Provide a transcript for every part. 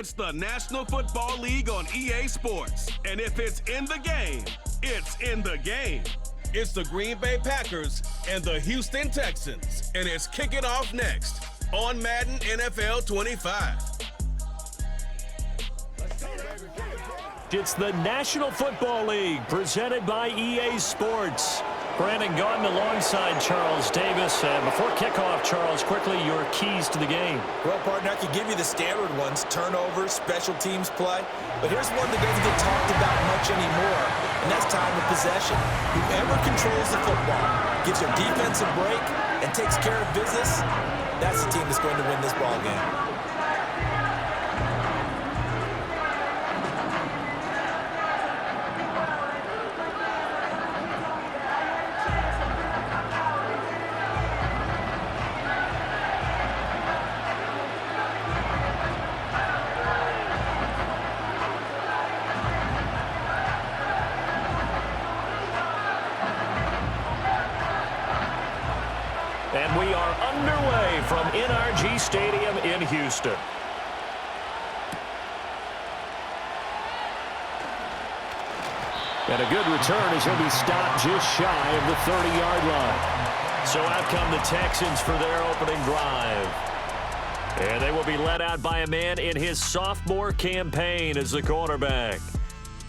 It's the National Football League on EA Sports. And if it's in the game, it's in the game. It's the Green Bay Packers and the Houston Texans. And it's Kick It Off next on Madden NFL 25. It's the National Football League presented by EA Sports. Brandon Gaudin alongside Charles Davis. Before kickoff, Charles, quickly your keys to the game. Well, partner, I could give you the standard ones, turnovers, special teams play. But here's one that doesn't get talked about much anymore, and that's time of possession. Whoever controls the football, gives their defense a break, and takes care of business, that's the team that's going to win this ball game. And we are underway from NRG Stadium in Houston. And a good return as he'll be stopped just shy of the 30-yard line. So out come the Texans for their opening drive. And they will be led out by a man in his sophomore campaign as the quarterback.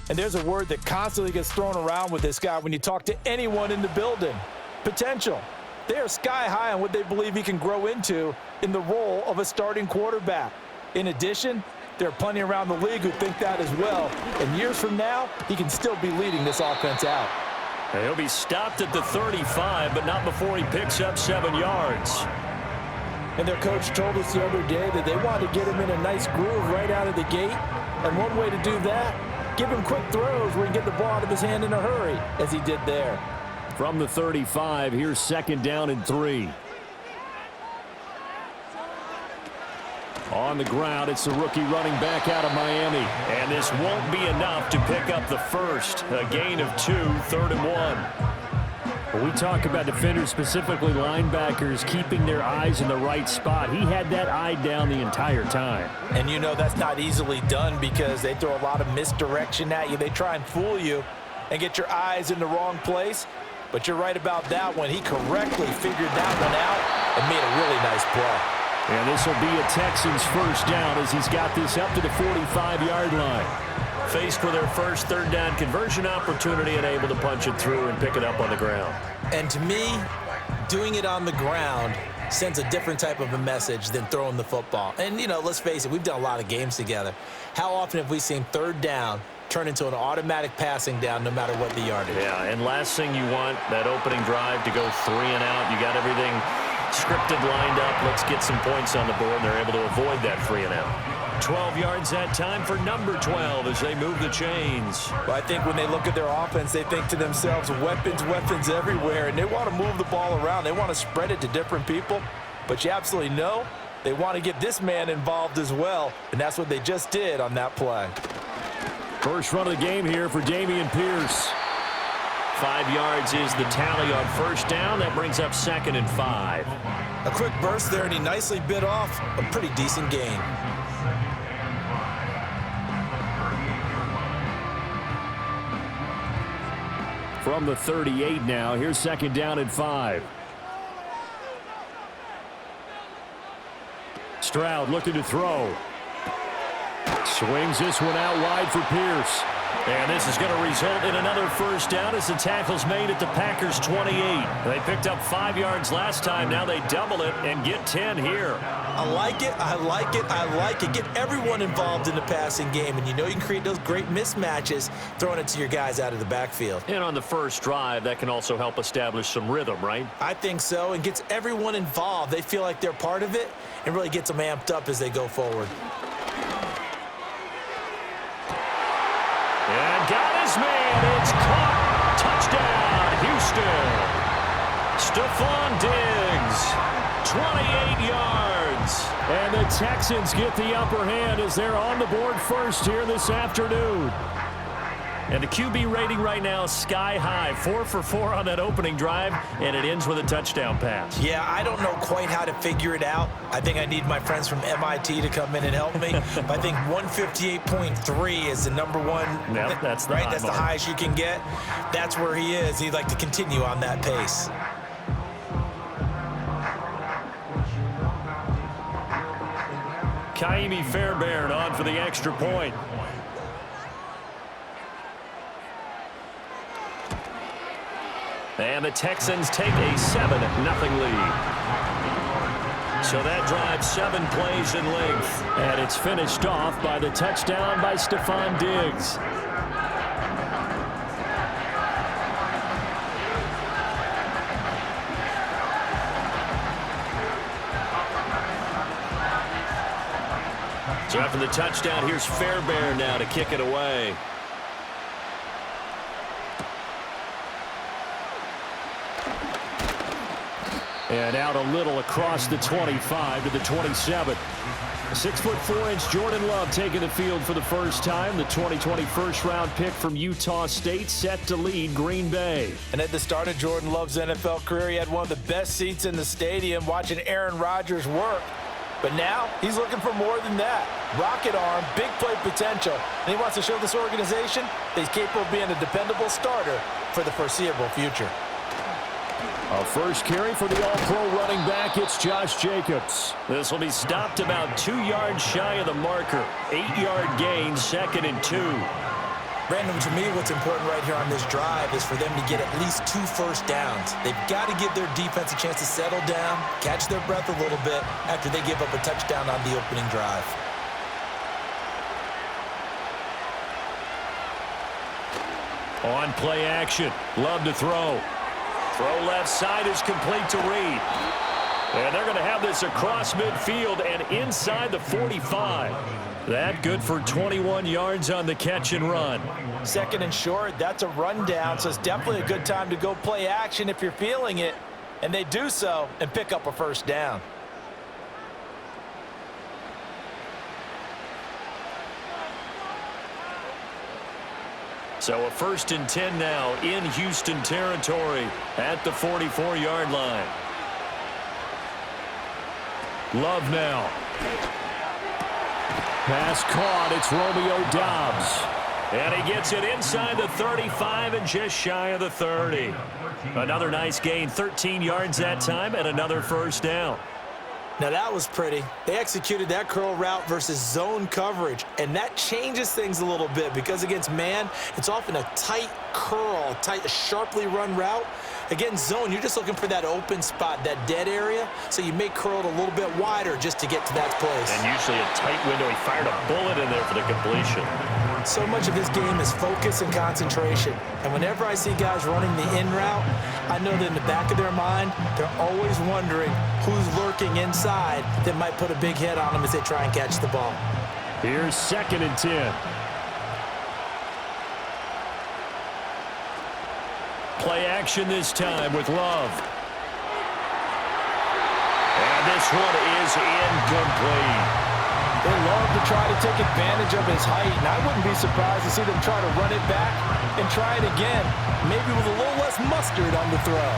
And there's a word that constantly gets thrown around with this guy when you talk to anyone in the building. Potential. They are sky high on what they believe he can grow into in the role of a starting quarterback. In addition, there are plenty around the league who think that as well. And years from now, he can still be leading this offense out. And he'll be stopped at the 35, but not before he picks up 7 yards. And their coach told us the other day that they wanted to get him in a nice groove right out of the gate. And one way to do that, give him quick throws where he can get the ball out of his hand in a hurry, as he did there. From the 35, here's 2nd down and 3. On the ground, it's the rookie running back out of Miami. And this won't be enough to pick up the first. A gain of 2, 3rd and 1. When we talk about defenders, specifically linebackers, keeping their eyes in the right spot, he had that eye down the entire time. And you know that's not easily done because they throw a lot of misdirection at you. They try and fool you and get your eyes in the wrong place. But you're right about that one. He correctly figured that one out and made a really nice play. And this will be a Texans first down as he's got this up to the 45-yard line. Faced with their first 3rd down conversion opportunity and able to punch it through and pick it up on the ground. And to me, doing it on the ground sends a different type of a message than throwing the football. And, you know, let's face it, we've done a lot of games together. How often have we seen 3rd down turn into an automatic passing down no matter what the yardage? Yeah, and last thing you want, that opening drive to go 3 and out. You got everything scripted, lined up. Let's get some points on the board, and they're able to avoid that 3 and out. 12 yards that time for number 12 as they move the chains. Well, I think when they look at their offense, they think to themselves, weapons, weapons everywhere, and they want to move the ball around. They want to spread it to different people, but you absolutely know they want to get this man involved as well, and that's what they just did on that play. First run of the game here for Dameon Pierce. 5 yards is the tally on first down. That brings up 2nd and 5. A quick burst there, and he nicely bit off a pretty decent gain. From the 38 now, here's 2nd down and 5. Stroud looking to throw. Swings this one out wide for Pierce. And this is going to result in another first down as the tackle's made at the Packers' 28. They picked up 5 yards last time. Now they double it and get 10 here. I like it. I like it. I like it. Get everyone involved in the passing game. And you know you can create those great mismatches throwing it to your guys out of the backfield. And on the first drive, that can also help establish some rhythm, right? I think so. And gets everyone involved. They feel like they're part of it and really gets them amped up as they go forward. And got his man. It's caught. Touchdown, Houston. Stephon Diggs, 28 yards. And the Texans get the upper hand as they're on the board first here this afternoon. And the QB rating right now, sky high. 4 for 4 on that opening drive, and it ends with a touchdown pass. Yeah, I don't know quite how to figure it out. I think I need my friends from MIT to come in and help me. But I think 158.3 is the number one. Yep, that's the right. high That's mark. the highest you can get. That's where he is. He'd like to continue on that pace. Kaimi Fairbairn on for the extra point. And the Texans take a 7-0 lead. So that drive 7 plays in length. And it's finished off by the touchdown by Stephon Diggs. So after the touchdown, here's Fairbairn now to kick it away. And out a little across the 25 to the 27. 6'4" Jordan Love taking the field for the first time. The 2020 first-round pick from Utah State set to lead Green Bay. And at the start of Jordan Love's NFL career, he had one of the best seats in the stadium watching Aaron Rodgers work. But now he's looking for more than that. Rocket arm, big play potential, and he wants to show this organization that he's capable of being a dependable starter for the foreseeable future. A first carry for the all-pro running back, it's Josh Jacobs. This will be stopped about 2 yards shy of the marker. 8-yard gain, 2nd and 2. Brandon, to me, what's important right here on this drive is for them to get at least 2 first downs. They've got to give their defense a chance to settle down, catch their breath a little bit after they give up a touchdown on the opening drive. On play action, Love to throw. Throw left side is complete to Reed. And they're going to have this across midfield and inside the 45. That good for 21 yards on the catch and run. 2nd and short, that's a rundown, so it's definitely a good time to go play action if you're feeling it. And they do so and pick up a first down. So a 1st and 10 now in Houston territory at the 44-yard line. Love now. Pass caught. It's Romeo Doubs. And he gets it inside the 35 and just shy of the 30. Another nice gain, 13 yards that time, and another first down. Now that was pretty. They executed that curl route versus zone coverage, and that changes things a little bit because against man, it's often a tight curl, tight, sharply run route. Against zone, you're just looking for that open spot, that dead area, so you may curl it a little bit wider just to get to that place. And usually a tight window. He fired a bullet in there for the completion. So much of this game is focus and concentration. And whenever I see guys running the in route, I know that in the back of their mind, they're always wondering who's lurking inside that might put a big hit on them as they try and catch the ball. Here's 2nd and 10. Play action this time with Love. And this one is incomplete. They love to try to take advantage of his height, and I wouldn't be surprised to see them try to run it back and try it again, maybe with a little less mustard on the throw.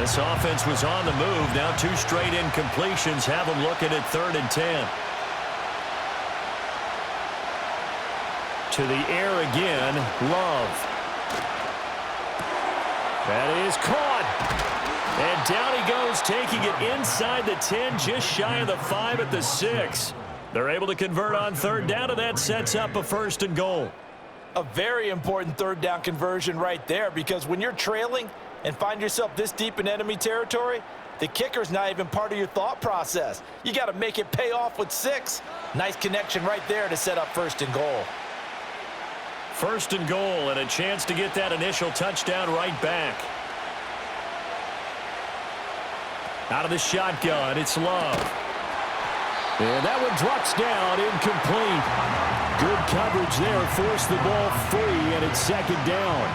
This offense was on the move. Now 2 straight incompletions have them looking at 3rd and 10. To the air again, Love. That is caught. And down he goes, taking it inside the 10, just shy of the 5 at the 6. They're able to convert on 3rd down, and that sets up a 1st and goal. A very important 3rd down conversion right there, because when you're trailing and find yourself this deep in enemy territory, the kicker's not even part of your thought process. You got to make it pay off with 6. Nice connection right there to set up 1st and goal. 1st and goal, and a chance to get that initial touchdown right back. Out of the shotgun, it's Love. And that one drops down, incomplete. Good coverage there, forced the ball free, and it's 2nd down.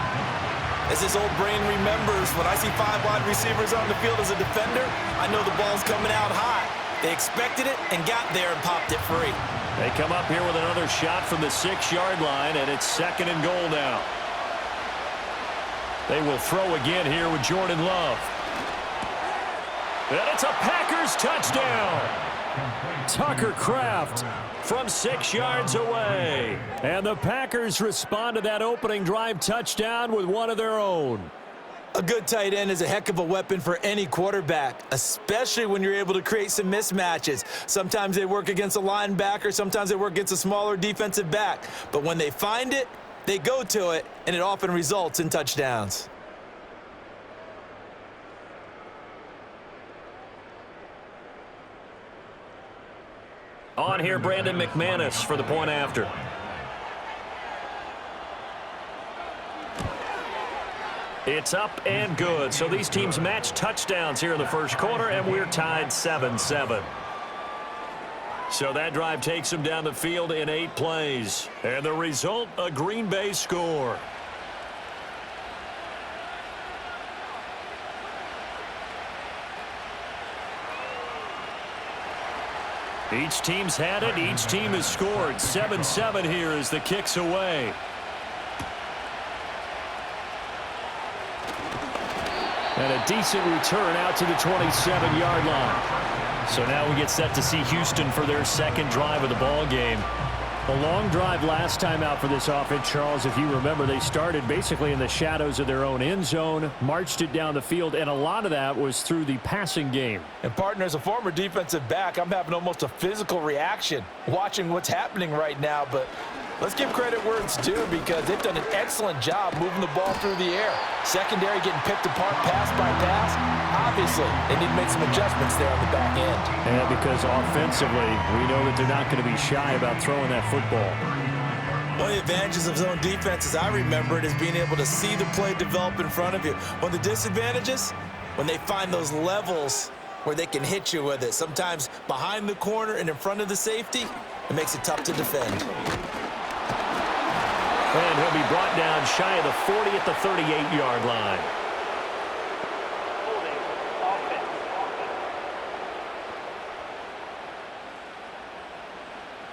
As this old brain remembers, when I see 5 wide receivers on the field as a defender, I know the ball's coming out hot. They expected it and got there and popped it free. They come up here with another shot from the 6-yard line, and it's 2nd and goal now. They will throw again here with Jordan Love. And it's a Packers touchdown. Tucker Kraft from 6 yards away. And the Packers respond to that opening drive touchdown with one of their own. A good tight end is a heck of a weapon for any quarterback, especially when you're able to create some mismatches. Sometimes they work against a linebacker, sometimes they work against a smaller defensive back. But when they find it, they go to it, and it often results in touchdowns. On here, Brandon McManus for the point after. It's up and good. So these teams match touchdowns here in the first quarter, and we're tied 7-7. So that drive takes them down the field in 8 plays. And the result, a Green Bay score. Each team's had it. Each team has scored. 7-7 here as the kick's away. And a decent return out to the 27-yard line. So now we get set to see Houston for their second drive of the ball game. A long drive last time out for this offense, Charles. If you remember, they started basically in the shadows of their own end zone, marched it down the field, and a lot of that was through the passing game. And, partner, as a former defensive back, I'm having almost a physical reaction watching what's happening right now. But let's give credit where it's due because they've done an excellent job moving the ball through the air. Secondary getting picked apart pass by pass. Obviously, they need to make some adjustments there on the back end. And because offensively, we know that they're not going to be shy about throwing that football. One of the advantages of zone defense, as I remember it, is being able to see the play develop in front of you. One of the disadvantages, when they find those levels where they can hit you with it, sometimes behind the corner and in front of the safety, it makes it tough to defend. And he'll be brought down shy of the 40 at the 38-yard line.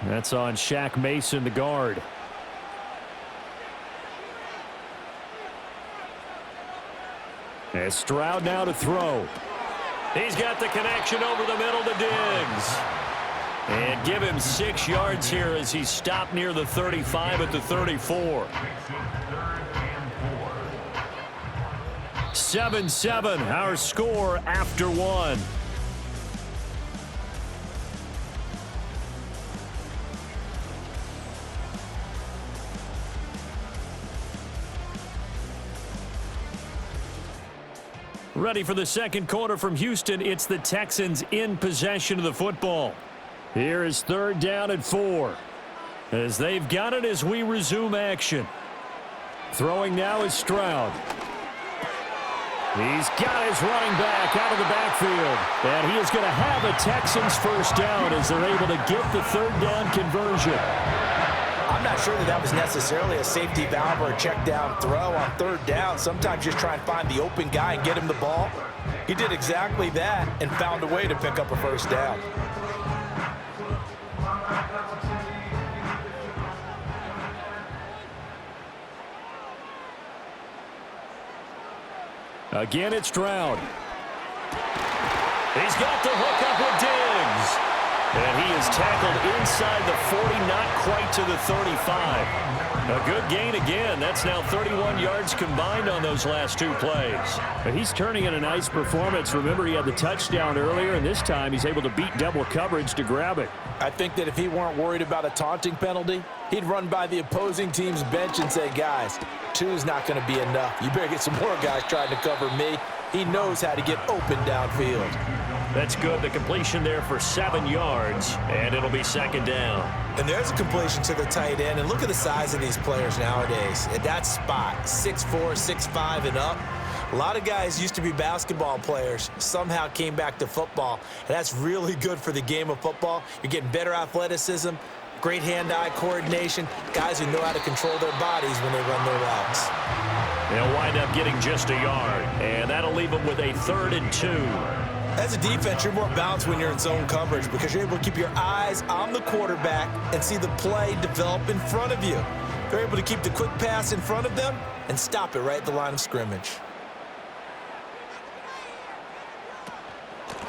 That's on Shaq Mason, the guard. And Stroud now to throw. He's got the connection over the middle to Diggs. And give him 6 yards here as he stopped near the 35 at the 34. 7-7, our score after one. Ready for the second quarter from Houston. It's the Texans in possession of the football. Here is 3rd down and 4. As they've got it as we resume action. Throwing now is Stroud. He's got his running back out of the backfield. And he is going to have a Texans first down as they're able to get the 3rd down conversion. I'm not sure that was necessarily a safety valve or a check down throw on 3rd down. Sometimes just try and find the open guy and get him the ball. He did exactly that and found a way to pick up a first down. Again, it's Stroud. He's got the hook up with Diggs. And he is tackled inside the 40, not quite to the 35. A good gain again. That's now 31 yards combined on those last 2 plays. But he's turning in a nice performance. Remember, he had the touchdown earlier, and this time he's able to beat double coverage to grab it. I think that if he weren't worried about a taunting penalty, he'd run by the opposing team's bench and say, guys, 2's not going to be enough. You better get some more guys trying to cover me. He knows how to get open downfield. That's good. The completion there for 7 yards, and it'll be 2nd down. And there's a completion to the tight end. And look at the size of these players nowadays. At that spot, 6'4", 6'5", and up. A lot of guys used to be basketball players, somehow came back to football. And that's really good for the game of football. You're getting better athleticism, great hand-eye coordination, guys who know how to control their bodies when they run their routes. They'll wind up getting just a yard, and that'll leave them with a 3rd and 2. As a defense, you're more balanced when you're in zone coverage because you're able to keep your eyes on the quarterback and see the play develop in front of you. They're able to keep the quick pass in front of them and stop it right at the line of scrimmage.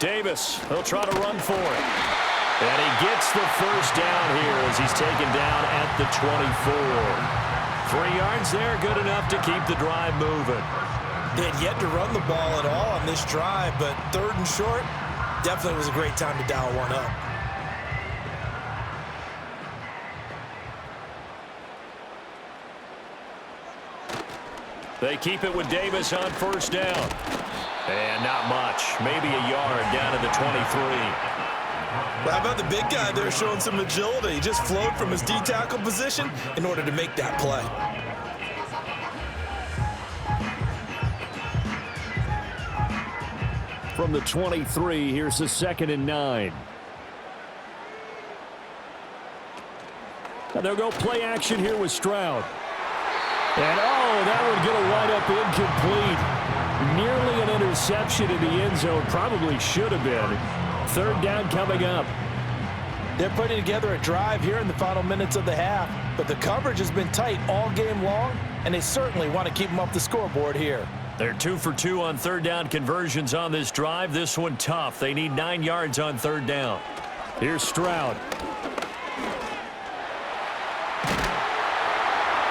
Davis, he'll try to run for it. And he gets the first down here as he's taken down at the 24. 3 yards there, good enough to keep the drive moving. They had yet to run the ball at all on this drive, but 3rd and short definitely was a great time to dial one up. They keep it with Davis on 1st down. And not much, maybe a yard down to the 23. Well, how about the big guy there showing some agility? He just flowed from his D-tackle position in order to make that play. From the 23, here's the 2nd and 9. And they'll go play action here with Stroud. And, that would get a wide-up incomplete. Nearly an interception in the end zone. Probably should have been. 3rd down coming up. They're putting together a drive here in the final minutes of the half, but the coverage has been tight all game long, and they certainly want to keep them off the scoreboard here. They're 2 for 2 on 3rd down conversions on this drive. This one tough. They need 9 yards on 3rd down. Here's Stroud.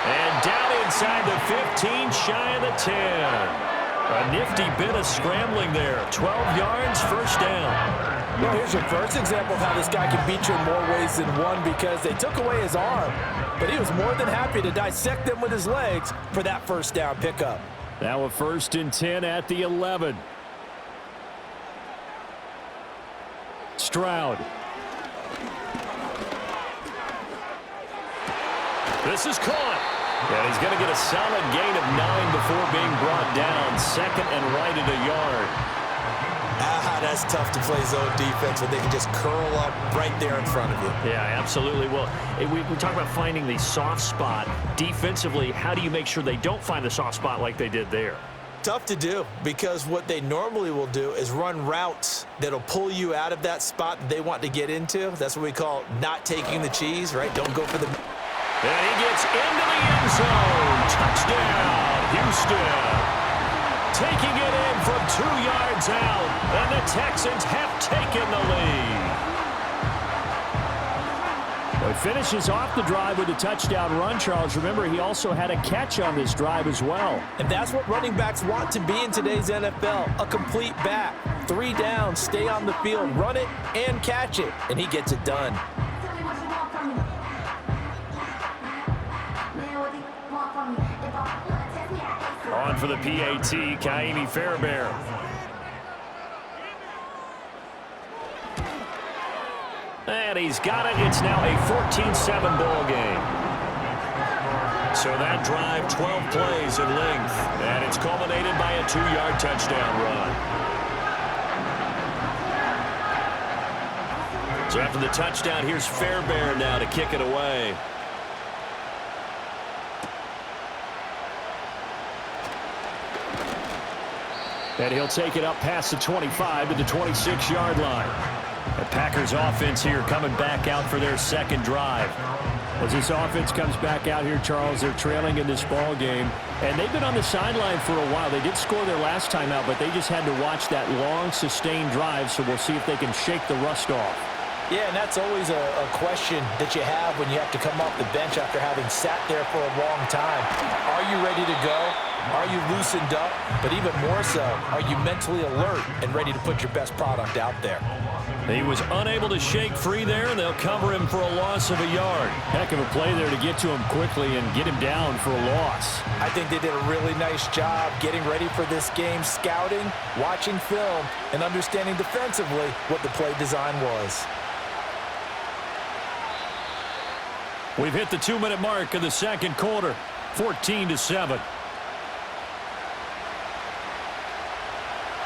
And down inside the 15, shy of the 10. A nifty bit of scrambling there. 12 yards, 1st down. Well, here's your first example of how this guy can beat you in more ways than one, because they took away his arm, but he was more than happy to dissect them with his legs for that 1st down pickup. Now a 1st and 10 at the 11. Stroud. This is caught. And he's going to get a solid gain of 9 before being brought down. 2nd and right at a yard. That's tough to play zone defense when they can just curl up right there in front of you. Yeah, absolutely. Well, we talk about finding the soft spot. Defensively, how do you make sure they don't find the soft spot like they did there? Tough to do, because what they normally will do is run routes that'll pull you out of that spot that they want to get into. That's what we call not taking the cheese, right? Don't go for the... And he gets into the end zone. Touchdown, Houston. Taking it in from 2 yards out, and the Texans have taken the lead. Well, he finishes off the drive with a touchdown run, Charles. Remember, he also had a catch on this drive as well. And that's what running backs want to be in today's NFL, a complete back. 3 downs, stay on the field, run it, and catch it, and he gets it done. On for the PAT, Kaimi Fairbairn. And he's got it. It's now a 14-7 ball game. So that drive, 12 plays in length. And it's culminated by a 2-yard touchdown run. So after the touchdown, here's Fairbairn now to kick it away. And he'll take it up past the 25 to the 26-yard line. The Packers offense here coming back out for their 2nd drive. As this offense comes back out here, Charles, they're trailing in this ball game. And they've been on the sideline for a while. They did score their last time out, but they just had to watch that long, sustained drive, so we'll see if they can shake the rust off. Yeah, and that's always a question that you have when you have to come off the bench after having sat there for a long time. Are you ready to go? Are you loosened up? But even more so, are you mentally alert and ready to put your best product out there? He was unable to shake free there, and they'll cover him for a loss of a yard. Heck of a play there to get to him quickly and get him down for a loss. I think they did a really nice job getting ready for this game, scouting, watching film, and understanding defensively what the play design was. We've hit the 2-minute mark of the 2nd quarter, 14-7.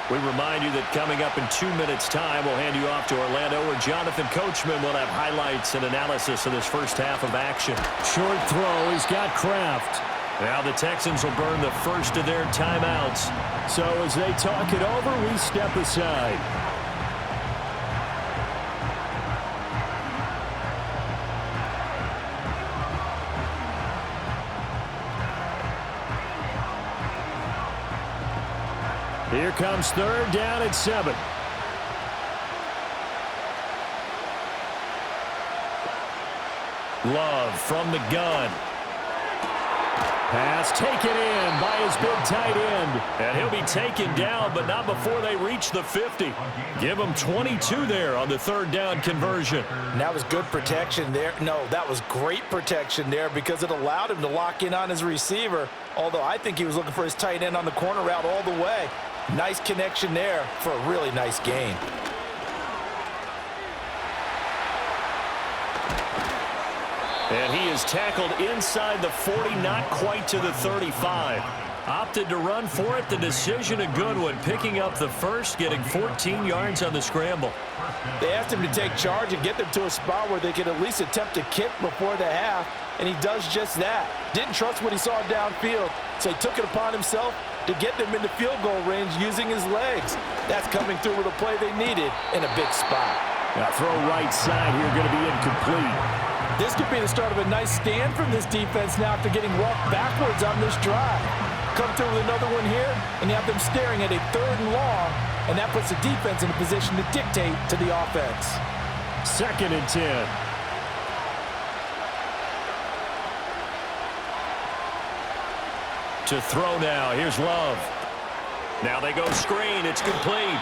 We remind you that coming up in 2 minutes' time, we'll hand you off to Orlando, where Jonathan Coachman will have highlights and analysis of this first half of action. Short throw. He's got Kraft. Now the Texans will burn the first of their timeouts. So as they talk it over, we step aside. Here comes third down at 7. Love from the gun. Pass taken in by his big tight end. And he'll be taken down, but not before they reach the 50. Give him 22 there on the third down conversion. And that was good protection there. No, that was great protection there because it allowed him to lock in on his receiver. Although I think he was looking for his tight end on the corner route all the way. Nice connection there for a really nice gain. And he is tackled inside the 40, not quite to the 35. Opted to run for it. The decision a good one. Picking up the first, getting 14 yards on the scramble. They asked him to take charge and get them to a spot where they could at least attempt to kick before the half, and he does just that. Didn't trust what he saw downfield, so he took it upon himself to get them into field goal range using his legs. That's coming through with a play they needed in a big spot. Now throw right side here, going to be incomplete. This could be the start of a nice stand from this defense now after getting walked backwards on this drive. Come through with another one here, and you have them staring at a 3rd and long, and that puts the defense in a position to dictate to the offense. 2nd and 10. To throw now. Here's Love. Now they go screen. It's complete.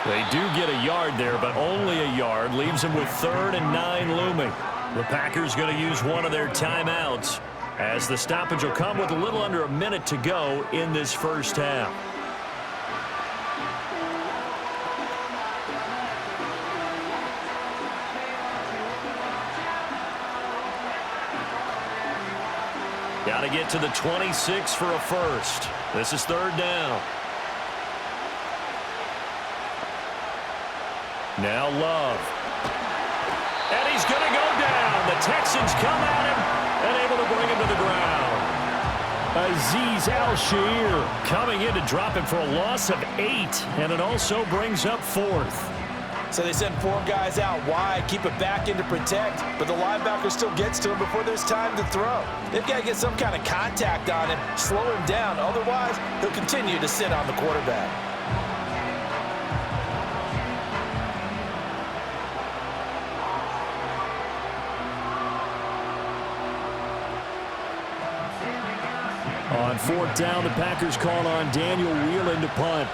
They do get a yard there, but only a yard. Leaves them with 3rd and 9 looming. The Packers going to use one of their timeouts as the stoppage will come with a little under a minute to go in this first half. Got to get to the 26 for a first. This is 3rd down. Now Love. And he's going to go down. The Texans come at him and able to bring him to the ground. Azeez Al-Shaair coming in to drop him for a loss of 8, and it also brings up 4th. So they send 4 guys out wide, keep it back in to protect, but the linebacker still gets to him before there's time to throw. They've got to get some kind of contact on him, slow him down. Otherwise, he'll continue to sit on the quarterback. On 4th down, the Packers call on Daniel Whelan to punt.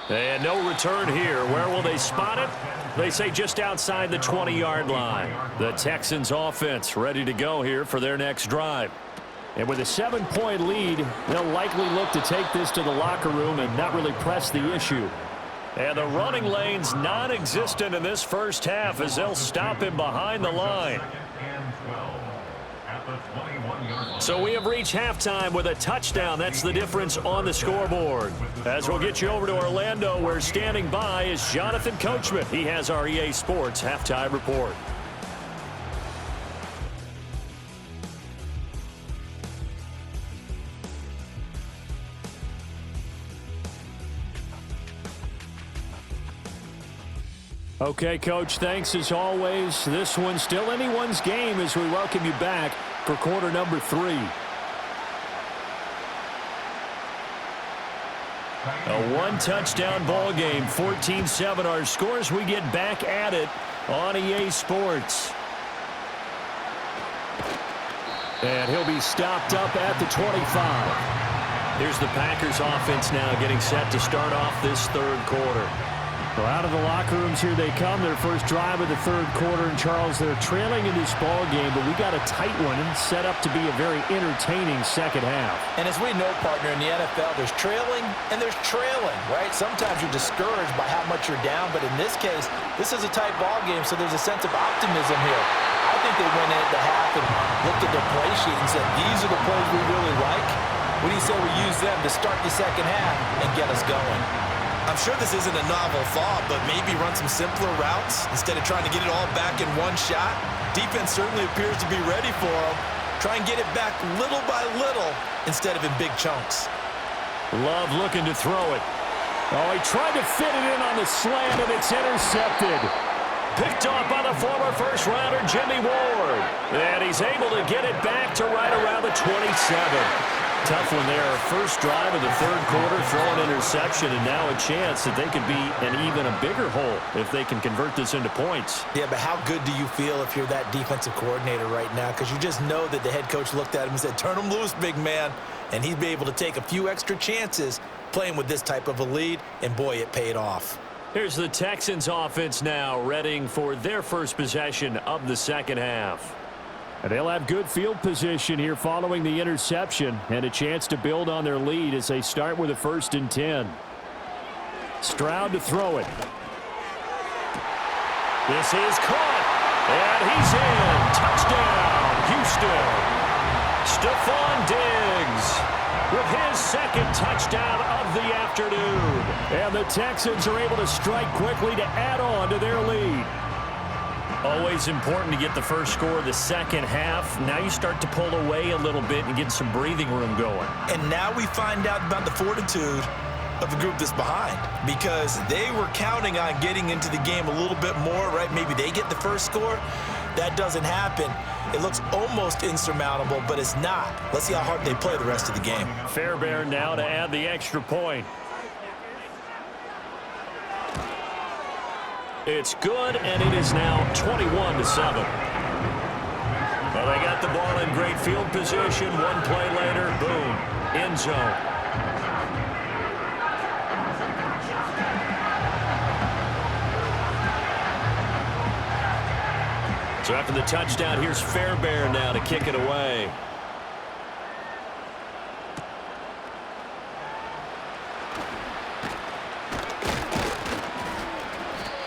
And no return here. Where will they spot it? They say just outside the 20-yard line. The Texans offense ready to go here for their next drive. And with a 7-point lead, they'll likely look to take this to the locker room and not really press the issue. And the running lane's non-existent in this first half as they'll stop him behind the line. So we have reached halftime with a touchdown. That's the difference on the scoreboard. As we'll get you over to Orlando, where standing by is Jonathan Coachman. He has our EA Sports halftime report. Okay, Coach, thanks as always. This one's still anyone's game as we welcome you back for quarter number 3. A one-touchdown ball game, 14-7 our scores. We get back at it on EA Sports. And he'll be stopped up at the 25. Here's the Packers offense now getting set to start off this third quarter. Well, out of the locker rooms here they come. Their first drive of the third quarter. And, Charles, they're trailing in this ball game, but we got a tight one and set up to be a very entertaining second half. And as we know, partner, in the NFL, there's trailing and there's trailing, right? Sometimes you're discouraged by how much you're down, but in this case, this is a tight ball game, so there's a sense of optimism here. I think they went into the half and looked at their play sheet and said, these are the plays we really like. What do you say we use them to start the second half and get us going? I'm sure this isn't a novel thought, but maybe run some simpler routes instead of trying to get it all back in one shot. Defense certainly appears to be ready for them. Try and get it back little by little instead of in big chunks. Love looking to throw it. Oh, he tried to fit it in on the slant, and it's intercepted. Picked off by the former first-rounder, Jimmy Ward. And he's able to get it back to right around the 27. Tough one there. First drive of the third quarter, throw an interception, and now a chance that they could be in even a bigger hole if they can convert this into points. Yeah, but how good do you feel if you're that defensive coordinator right now? Because you just know that the head coach looked at him and said, turn him loose, big man. And he'd be able to take a few extra chances playing with this type of a lead, and boy, it paid off. Here's the Texans offense now, readying for their first possession of the second half. And they'll have good field position here following the interception and a chance to build on their lead as they start with a 1st and 10. Stroud to throw it. This is caught, and he's in. Touchdown, Houston. Stephon Diggs with his second touchdown of the afternoon. And the Texans are able to strike quickly to add on to their lead. Always important to get the first score of the second half. Now you start to pull away a little bit and get some breathing room going. And now we find out about the fortitude of the group that's behind, because they were counting on getting into the game a little bit more, right? Maybe they get the first score. That doesn't happen. It looks almost insurmountable, but it's not. Let's see how hard they play the rest of the game. Fairbairn now to add the extra point. It's good, and it is now 21-7. Well, they got the ball in great field position. One play later, boom, end zone. So after the touchdown, here's Fairbairn now to kick it away.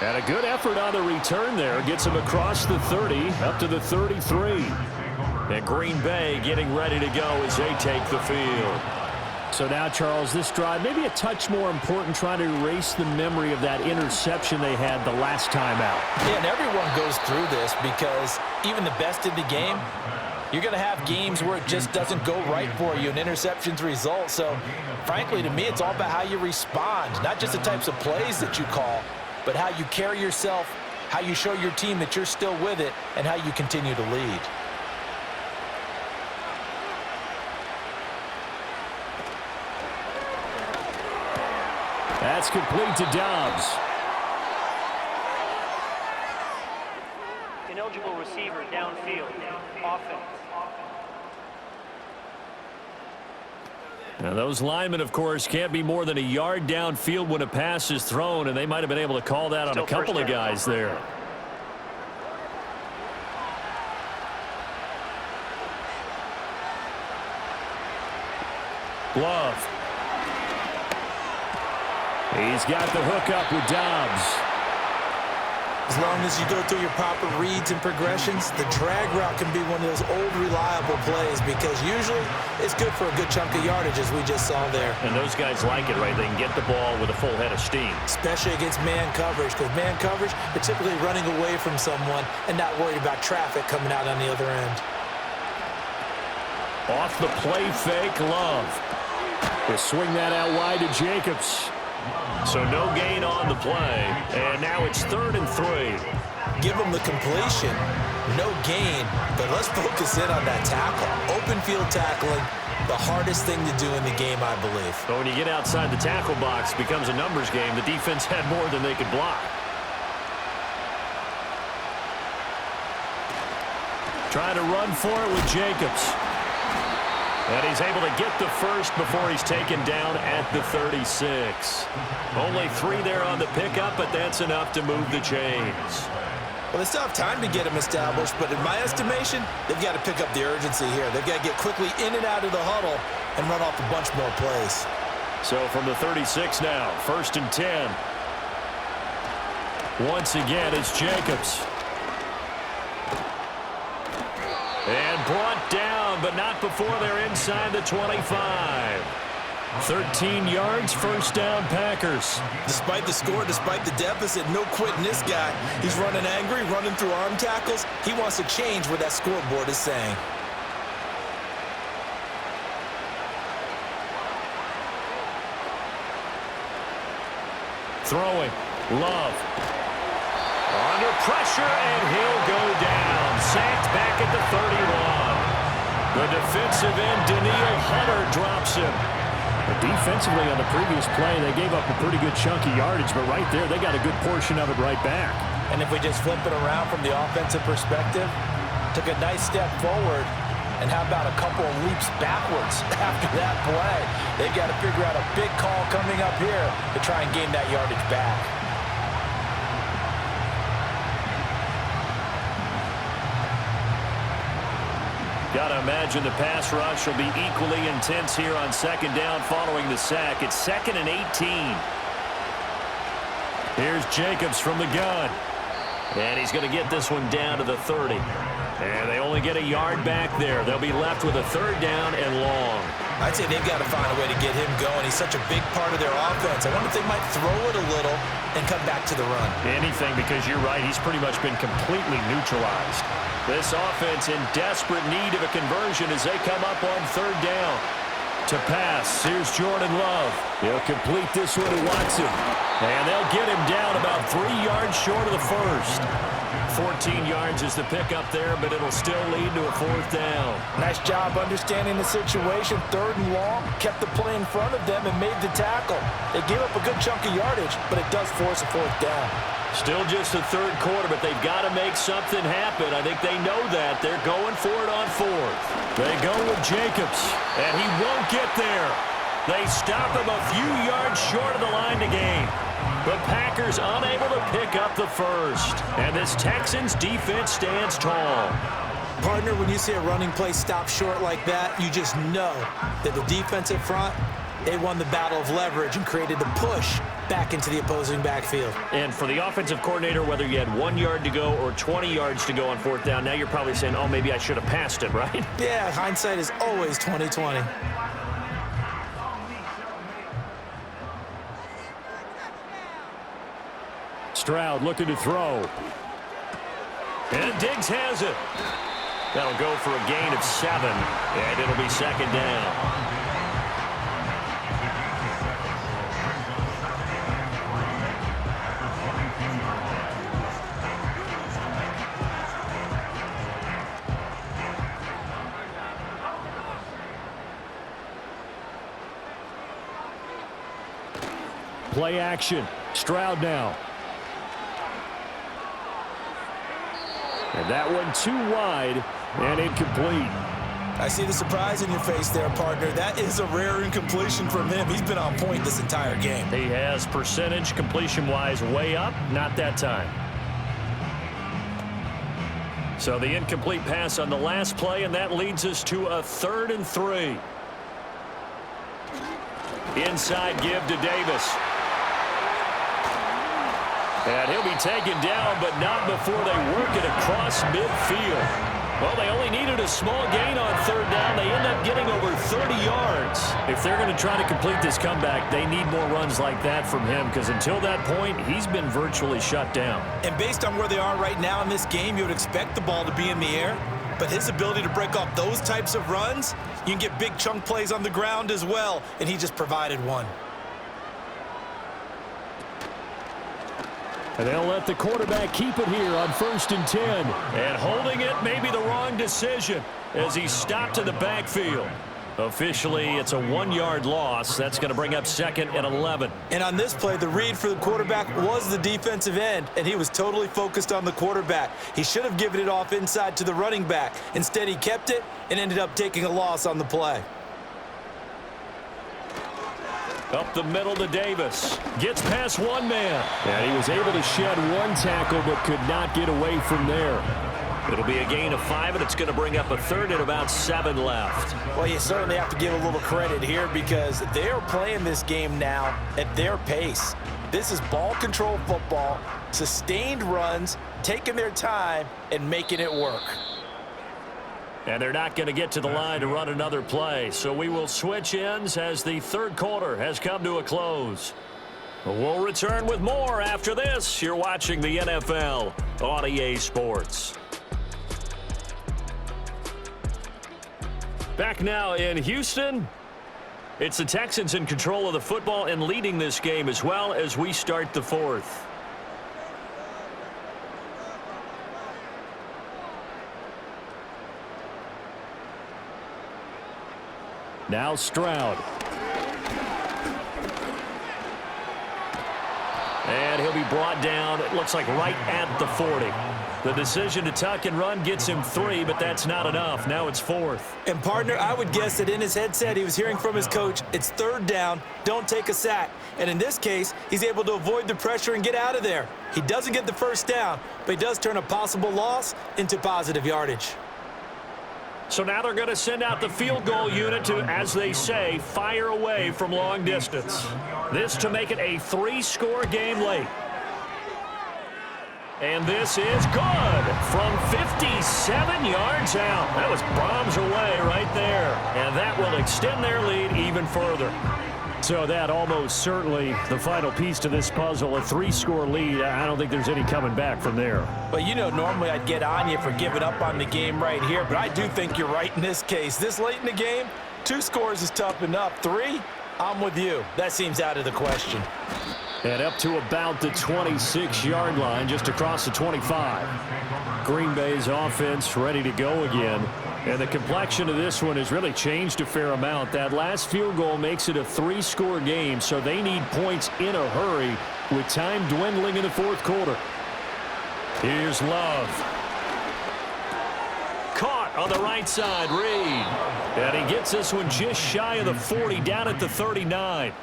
And a good effort on the return there. Gets him across the 30, up to the 33. And Green Bay getting ready to go as they take the field. So now, Charles, this drive maybe a touch more important, trying to erase the memory of that interception they had the last time out. Yeah, and everyone goes through this because even the best in the game, you're going to have games where it just doesn't go right for you, and interceptions result. So, frankly, to me, it's all about how you respond, not just the types of plays that you call, but how you carry yourself, how you show your team that you're still with it, and how you continue to lead. That's complete to Dobbs. Ineligible receiver downfield. Offense. Now those linemen, of course, can't be more than a yard downfield when a pass is thrown, and they might have been able to call that on a couple of guys there. Love. He's got the hook up with Dobbs. As long as you go through your proper reads and progressions, the drag route can be one of those old reliable plays, because usually it's good for a good chunk of yardage, as we just saw there. And those guys like it, right? They can get the ball with a full head of steam. Especially against man coverage, because man coverage, they're typically running away from someone and not worried about traffic coming out on the other end. Off the play fake, Love. They swing that out wide to Jacobs. So no gain on the play, and now it's 3rd and 3. Give them the completion, no gain, but let's focus in on that tackle. Open field tackling, the hardest thing to do in the game, I believe. But when you get outside the tackle box, it becomes a numbers game. The defense had more than they could block. Trying to run for it with Jacobs. And he's able to get the first before he's taken down at the 36. Only 3 there on the pickup, but that's enough to move the chains. Well, they still have time to get him established, but in my estimation, they've got to pick up the urgency here. They've got to get quickly in and out of the huddle and run off a bunch more plays. So from the 36 now, 1st and 10. Once again, it's Jacobs. And brought down, but not before they're inside the 25. 13 yards, first down, Packers. Despite the score, despite the deficit, no quitting this guy. He's running angry, running through arm tackles. He wants to change what that scoreboard is saying. Throwing, Love. Under pressure, and he'll go down. Sacked back at the 31. The defensive end, Daniil Hunter, drops him. But defensively on the previous play, they gave up a pretty good chunky yardage, but right there, they got a good portion of it right back. And if we just flip it around from the offensive perspective, took a nice step forward, and how about a couple of leaps backwards after that play? They've got to figure out a big call coming up here to try and gain that yardage back. Got to imagine the pass rush will be equally intense here on second down following the sack. It's 2nd and 18. Here's Jacobs from the gun. And he's going to get this one down to the 30. And they only get a yard back there. They'll be left with a 3rd down and long. I'd say they've got to find a way to get him going. He's such a big part of their offense. I wonder if they might throw it a little and come back to the run. Anything, because you're right. He's pretty much been completely neutralized. This offense in desperate need of a conversion as they come up on 3rd down. To pass, here's Jordan Love. He'll complete this one to Watson. And they'll get him down about 3 yards short of the first. 14 yards is the pickup there, but it'll still lead to a 4th down. Nice job understanding the situation. 3rd and long, kept the play in front of them and made the tackle. They gave up a good chunk of yardage, but it does force a 4th down. Still just the 3rd quarter, but they've got to make something happen. I think they know that. They're going for it on 4th. They go with Jacobs, and he won't get there. They stop him a few yards short of the line to gain. The Packers unable to pick up the first. And this Texans defense stands tall. Partner, when you see a running play stop short like that, you just know that the defensive front, they won the battle of leverage and created the push back into the opposing backfield. And for the offensive coordinator, whether you had 1 yard to go or 20 yards to go on 4th down, now you're probably saying, oh, maybe I should have passed it, right? Yeah, hindsight is always 20/20. Stroud looking to throw. And Diggs has it. That'll go for a gain of 7, and it'll be 2nd down. Play action. Stroud now. And that one too wide and incomplete. I see the surprise in your face there, partner. That is a rare incompletion from him. He's been on point this entire game. He has percentage completion-wise way up, not that time. So the incomplete pass on the last play, and that leads us to a 3rd and 3. Inside give to Davis. And he'll be taken down, but not before they work it across midfield. Well, they only needed a small gain on 3rd down. They end up getting over 30 yards. If they're going to try to complete this comeback, they need more runs like that from him, because until that point, he's been virtually shut down. And based on where they are right now in this game, you would expect the ball to be in the air. But his ability to break off those types of runs, you can get big chunk plays on the ground as well, and he just provided one. And they'll let the quarterback keep it here on 1st and 10. And holding it may be the wrong decision as he stopped in the backfield. Officially, it's a 1-yard loss. That's going to bring up 2nd and 11. And on this play, the read for the quarterback was the defensive end, and he was totally focused on the quarterback. He should have given it off inside to the running back. Instead, he kept it and ended up taking a loss on the play. Up the middle to Davis. Gets past one man. And he was able to shed one tackle but could not get away from there. It'll be a gain of 5, and it's going to bring up a 3rd and about 7 left. Well, you certainly have to give a little credit here because they are playing this game now at their pace. This is ball control football, sustained runs, taking their time, and making it work. And they're not going to get to the line to run another play. So we will switch ends as the third quarter has come to a close. We'll return with more after this. You're watching the NFL on EA Sports. Back now in Houston. It's the Texans in control of the football and leading this game as well as we start the fourth. Now Stroud. And he'll be brought down, it looks like right at the 40. The decision to tuck and run gets him 3, but that's not enough. Now it's 4th. And, partner, I would guess that in his headset he was hearing from his coach, it's 3rd down, don't take a sack. And in this case, he's able to avoid the pressure and get out of there. He doesn't get the first down, but he does turn a possible loss into positive yardage. So now they're going to send out the field goal unit to, as they say, fire away from long distance. This to make it a 3-score game late. And this is good from 57 yards out. That was bombs away right there. And that will extend their lead even further. So that almost certainly the final piece to this puzzle, a 3-score lead. I don't think there's any coming back from there. Well, you know, normally I'd get on you for giving up on the game right here, but I do think you're right in this case. This late in the game, 2 scores is tough enough. 3, I'm with you. That seems out of the question. And up to about the 26-yard line, just across the 25. Green Bay's offense ready to go again. And the complexion of this one has really changed a fair amount. That last field goal makes it a 3-score game, so they need points in a hurry with time dwindling in the 4th quarter. Here's Love. Caught on the right side, Reed. And he gets this one just shy of the 40, down at the 39.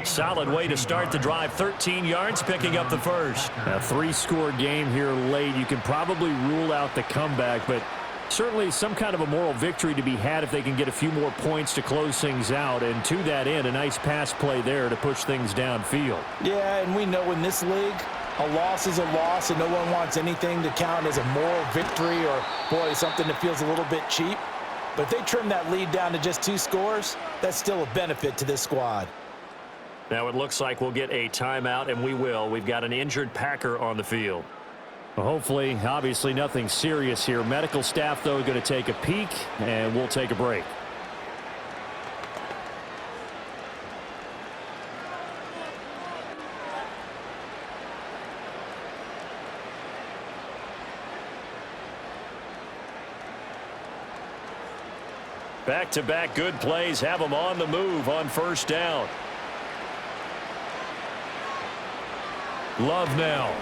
Solid way to start the drive. 13 yards, picking up the first. A 3-score game here late. You can probably rule out the comeback, but certainly some kind of a moral victory to be had if they can get a few more points to close things out. And to that end, a nice pass play there to push things downfield. Yeah, and we know in this league, a loss is a loss, and no one wants anything to count as a moral victory or, boy, something that feels a little bit cheap. But if they trim that lead down to just 2 scores, that's still a benefit to this squad. Now it looks like we'll get a timeout, and we will. We've got an injured Packer on the field. Well, hopefully, obviously nothing serious here. Medical staff, though, going to take a peek, and we'll take a break. Back-to-back good plays have them on the move on 1st down. Love now.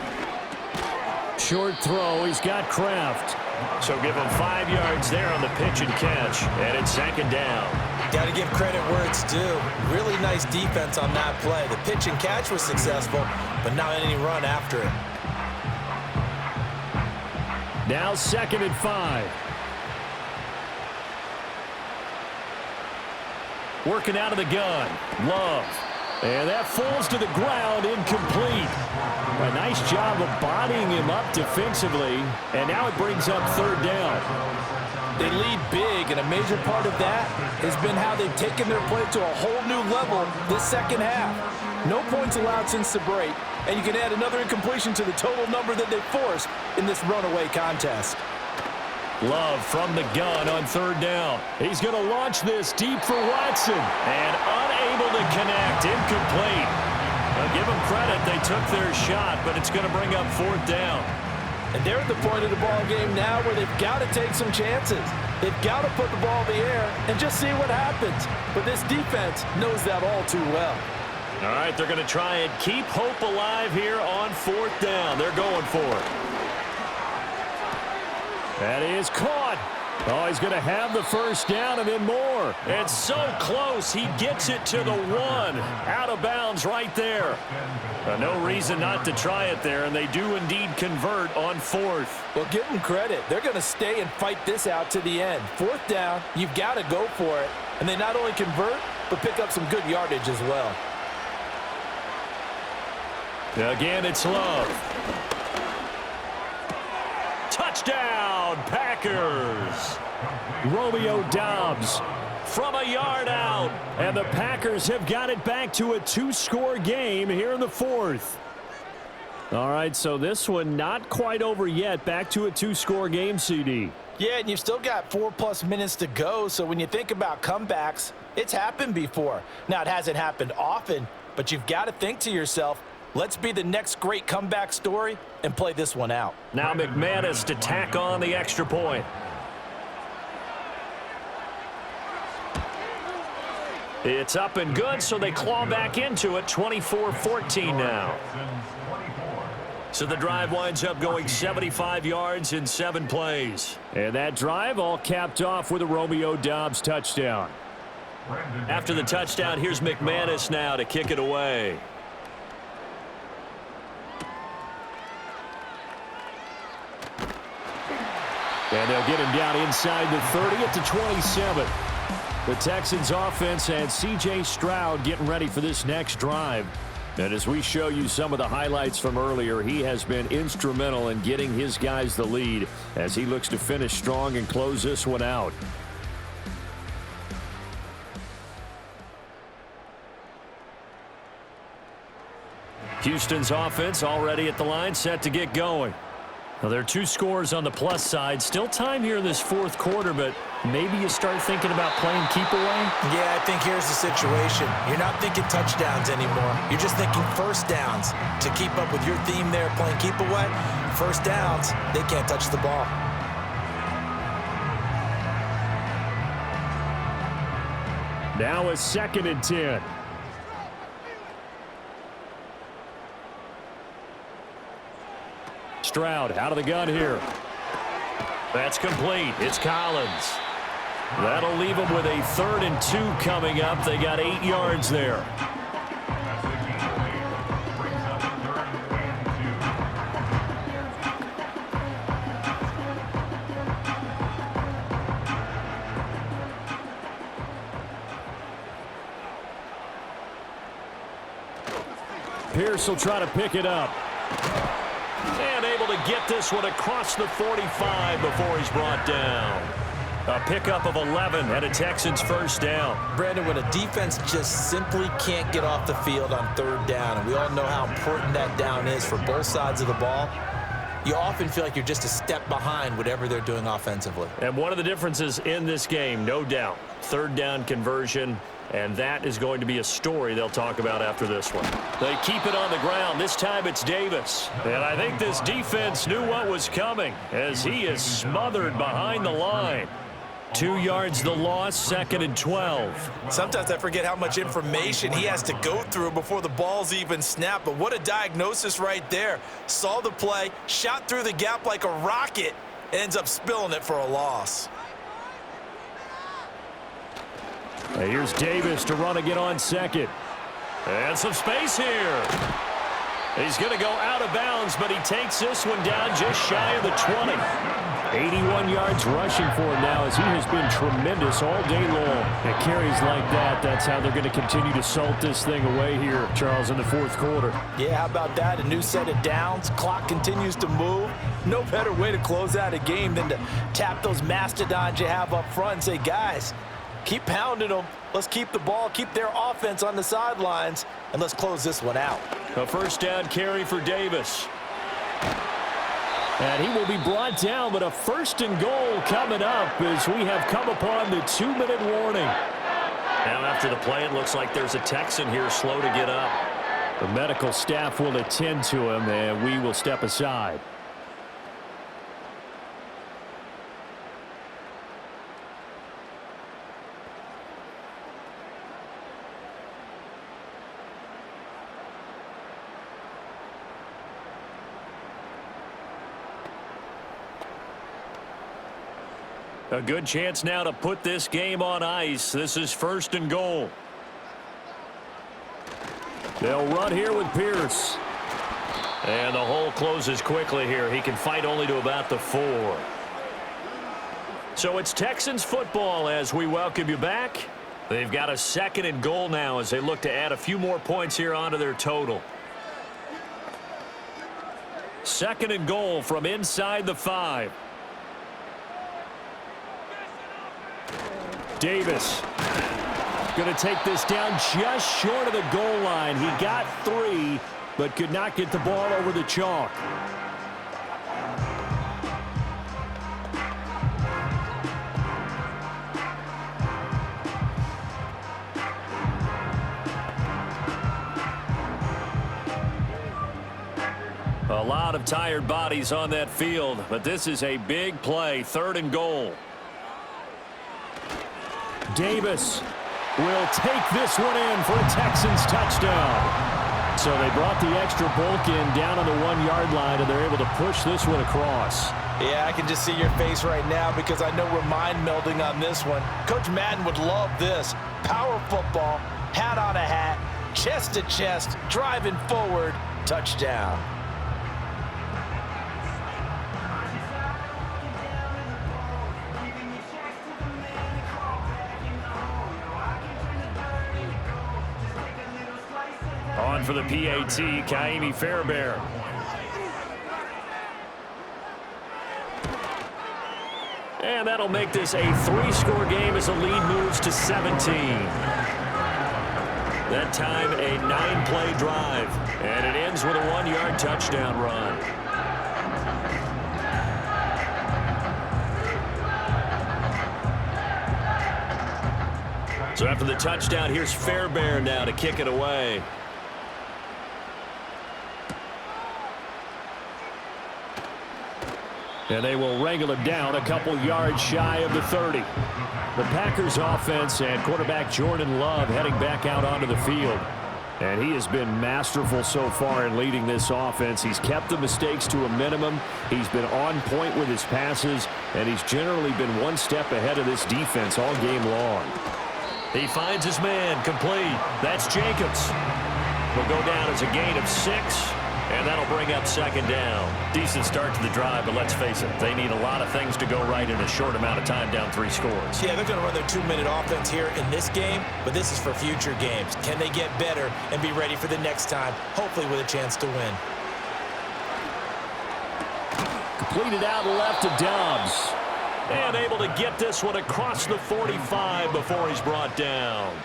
Short throw. He's got Kraft. So give him 5 yards there on the pitch and catch. And it's 2nd down. Got to give credit where it's due. Really nice defense on that play. The pitch and catch was successful, but not any run after it. Now 2nd and 5. Working out of the gun. Love. And that falls to the ground, incomplete. A nice job of bodying him up defensively, and now it brings up 3rd down. They lead big, and a major part of that has been how they've taken their play to a whole new level this 2nd half. No points allowed since the break, and you can add another incompletion to the total number that they forced in this runaway contest. Love from the gun on 3rd down. He's going to launch this deep for Watson. And unable to connect. Incomplete. I'll give them credit. They took their shot, but it's going to bring up 4th down. And they're at the point of the ball game now where they've got to take some chances. They've got to put the ball in the air and just see what happens. But this defense knows that all too well. All right, they're going to try and keep hope alive here on 4th down. They're going for it. That is caught. Oh, he's going to have the 1st down and then more. It's so close. He gets it to the 1. Out of bounds right there. No reason not to try it there, and they do indeed convert on 4th. Well, give them credit. They're going to stay and fight this out to the end. 4th down, you've got to go for it. And they not only convert, but pick up some good yardage as well. Again, it's Love. Touchdown, Packers. Romeo Doubs from a yard out. And the Packers have got it back to a 2-score game here in the fourth. All right, so this one not quite over yet. Back to a 2-score game, CD. Yeah, and you've still got 4+ minutes to go, so when you think about comebacks, it's happened before. Now, it hasn't happened often, but you've got to think to yourself, let's be the next great comeback story and play this one out. Now McManus to tack on the extra point. It's up and good, so they claw back into it, 24-14 now. So the drive winds up going 75 yards in 7 plays. And that drive all capped off with a Romeo Doubs touchdown. After the touchdown, here's McManus now to kick it away. And they'll get him down inside the 30 at the 27. The Texans offense and C.J. Stroud getting ready for this next drive. And as we show you some of the highlights from earlier, he has been instrumental in getting his guys the lead as he looks to finish strong and close this one out. Houston's offense already at the line, set to get going. Well, there are 2 scores on the plus side. Still time here in this fourth quarter, but maybe you start thinking about playing keep away? Yeah, I think here's the situation. You're not thinking touchdowns anymore. You're just thinking first downs. To keep up with your theme there, playing keep away, first downs, they can't touch the ball. Now a 2nd and 10. Stroud out of the gun here. That's complete. It's Collins. That'll leave them with a 3rd and 2 coming up. They got 8 yards there. Pierce will try to pick it up. And able to get this one across the 45 before he's brought down. A pickup of 11 and a Texans first down. Brandon, when a defense just simply can't get off the field on 3rd down, and we all know how important that down is for both sides of the ball, you often feel like you're just a step behind whatever they're doing offensively. And one of the differences in this game, no doubt, 3rd down conversion, and that is going to be a story they'll talk about after this one. They keep it on the ground. This time it's Davis. And I think this defense knew what was coming as he is smothered behind the line. 2 yards the loss, 2nd and 12. Sometimes I forget how much information he has to go through before the ball's even snapped. But what a diagnosis right there. Saw the play, shot through the gap like a rocket, ends up spilling it for a loss. And here's Davis to run again on 2nd. And some space here. He's going to go out of bounds, but he takes this one down just shy of the 20. 81 yards rushing for him now as he has been tremendous all day long. And carries like that, that's how they're going to continue to salt this thing away here, Charles, in the fourth quarter. Yeah, how about that? A new set of downs. Clock continues to move. No better way to close out a game than to tap those mastodons you have up front and say, guys, keep pounding them. Let's keep the ball, keep their offense on the sidelines, and let's close this one out. A first down carry for Davis. And he will be brought down, but a 1st and goal coming up as we have come upon the 2-minute warning. Now after the play, it looks like there's a Texan here slow to get up. The medical staff will attend to him, and we will step aside. A good chance now to put this game on ice. This is 1st and goal. They'll run here with Pierce. And the hole closes quickly here. He can fight only to about the 4. So it's Texans football as we welcome you back. They've got a 2nd and goal now as they look to add a few more points here onto their total. 2nd and goal from inside the 5. Davis going to take this down just short of the goal line. He got 3, but could not get the ball over the chalk. A lot of tired bodies on that field, but this is a big play, 3rd and goal. Davis will take this one in for a Texans touchdown. So they brought the extra bulk in down on the 1-yard line, and they're able to push this one across. Yeah, I can just see your face right now because I know we're mind melding on this one. Coach Madden would love this. Power football, hat on a hat, chest to chest, driving forward, touchdown. On for the PAT, Kaimi Fairbairn. And that'll make this a 3-score game as the lead moves to 17. That time a 9-play drive, and it ends with a 1-yard touchdown run. So after the touchdown, here's Fairbairn now to kick it away. And they will wrangle it down a couple yards shy of the 30. The Packers offense and quarterback Jordan Love heading back out onto the field. And he has been masterful so far in leading this offense. He's kept the mistakes to a minimum. He's been on point with his passes. And he's generally been one step ahead of this defense all game long. He finds his man complete. That's Jacobs. Will go down as a gain of 6. And that'll bring up 2nd down. Decent start to the drive, but let's face it, they need a lot of things to go right in a short amount of time down 3 scores. Yeah, they're going to run their 2-minute offense here in this game, but this is for future games. Can they get better and be ready for the next time, hopefully with a chance to win? Completed out left to Dobbs. And able to get this one across the 45 before he's brought down.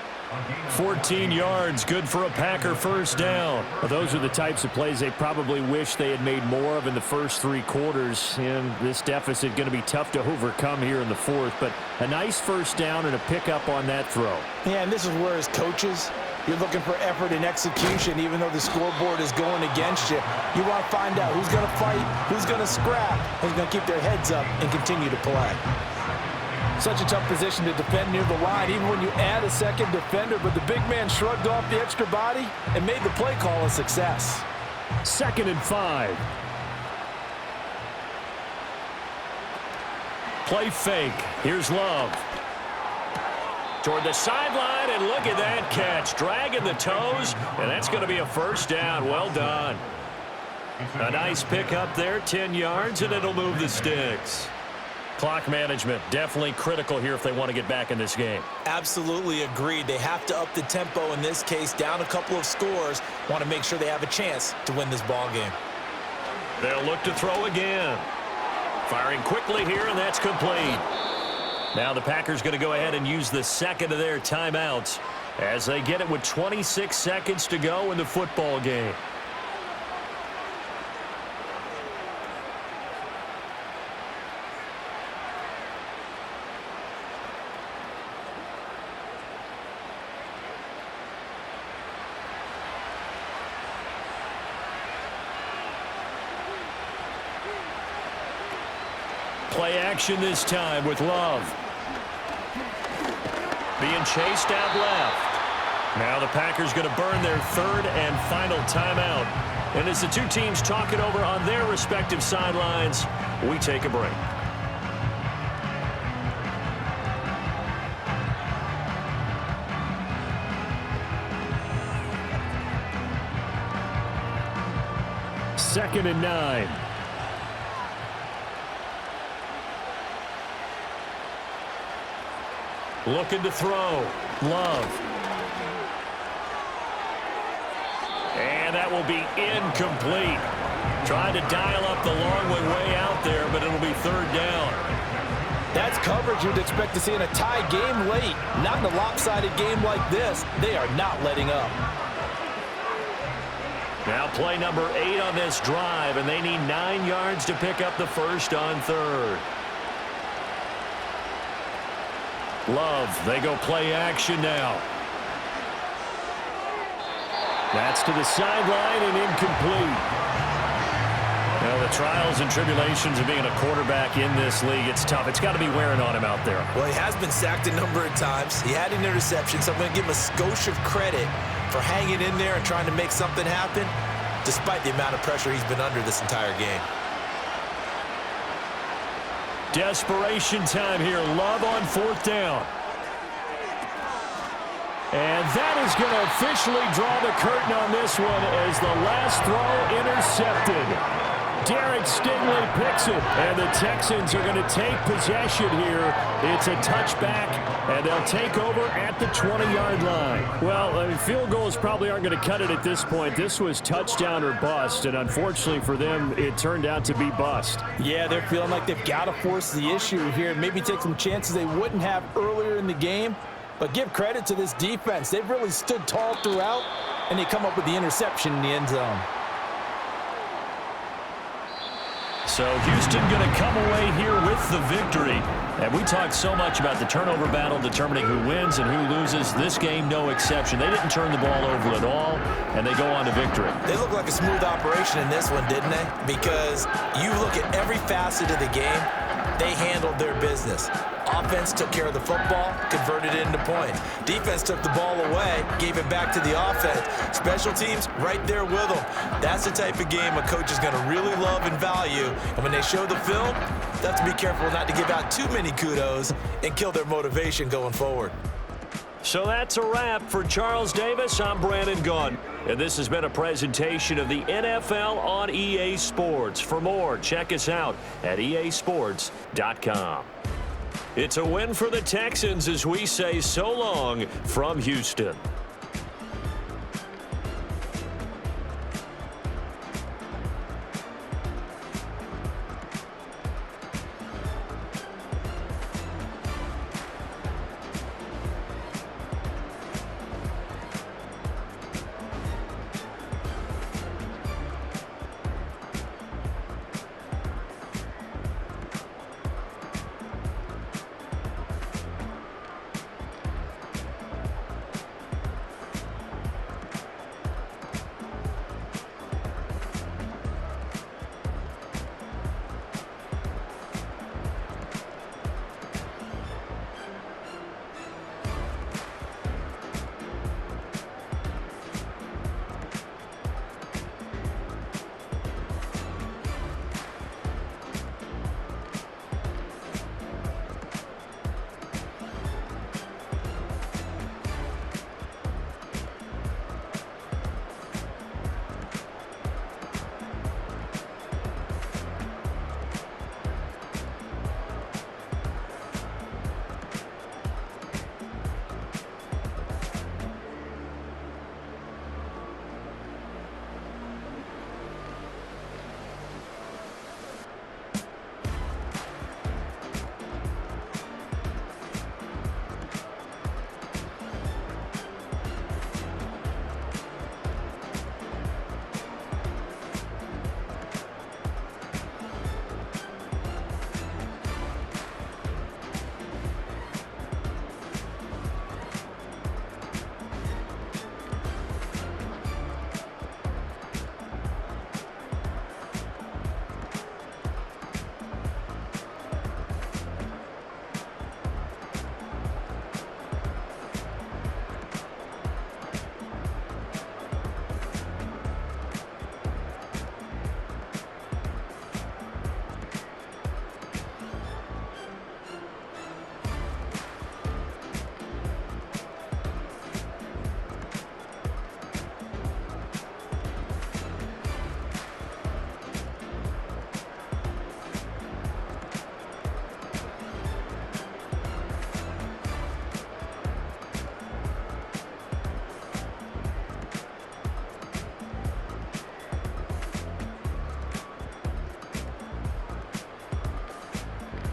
14 yards, good for a Packer 1st down. Well, those are the types of plays they probably wish they had made more of in the first 3 quarters. And this deficit going to be tough to overcome here in the 4th. But a nice 1st down and a pickup on that throw. Yeah, and this is where as coaches, you're looking for effort and execution even though the scoreboard is going against you. You want to find out who's going to fight, who's going to scrap, who's going to keep their heads up and continue to play. Such a tough position to defend near the line, even when you add a 2nd defender, but the big man shrugged off the extra body and made the play call a success. 2nd and 5. Play fake. Here's Love. Toward the sideline, and look at that catch. Dragging the toes, and that's going to be a 1st down. Well done. A nice pickup there, 10 yards, and it'll move the sticks. Clock management, definitely critical here if they want to get back in this game. Absolutely agreed. They have to up the tempo in this case, down a couple of scores. Want to make sure they have a chance to win this ball game. They'll look to throw again. Firing quickly here, and that's complete. Now the Packers going to go ahead and use the 2nd of their timeouts as they get it with 26 seconds to go in the football game. Play action this time with Love. Being chased out left. Now the Packers going to burn their 3rd and final timeout. And as the 2 teams talk it over on their respective sidelines, we take a break. Second and 9. Looking to throw. Love. And that will be incomplete. Trying to dial up the long way out there, but it'll be 3rd down. That's coverage you'd expect to see in a tie game late. Not in a lopsided game like this. They are not letting up. Now play number 8 on this drive, and they need 9 yards to pick up the first on third. Love, they go play action now. That's to the sideline and incomplete. Now, the trials and tribulations of being a quarterback in this league, it's tough. It's got to be wearing on him out there. Well, he has been sacked a number of times. He had an interception, so I'm going to give him a skosh of credit for hanging in there and trying to make something happen, despite the amount of pressure he's been under this entire game. Desperation time here. Love on 4th down. And that is going to officially draw the curtain on this one as the last throw intercepted. Derek Stingley picks it, and the Texans are going to take possession here. It's a touchback, and they'll take over at the 20-yard line. Well, I mean, field goals probably aren't going to cut it at this point. This was touchdown or bust, and unfortunately for them, it turned out to be bust. Yeah, they're feeling like they've got to force the issue here and maybe take some chances they wouldn't have earlier in the game. But give credit to this defense. They've really stood tall throughout, and they come up with the interception in the end zone. So Houston going to come away here with the victory. And we talked so much about the turnover battle determining who wins and who loses. This game, no exception. They didn't turn the ball over at all, and they go on to victory. They look like a smooth operation in this one, didn't they? Because you look at every facet of the game, they handled their business. Offense took care of the football, converted it into points. Defense took the ball away, gave it back to the offense. Special teams, right there with them. That's the type of game a coach is going to really love and value. And when they show the film, they have to be careful not to give out too many kudos and kill their motivation going forward. So that's a wrap for Charles Davis. I'm Brandon Gaudin, and this has been a presentation of the NFL on EA Sports. For more, check us out at easports.com. It's a win for the Texans as we say so long from Houston.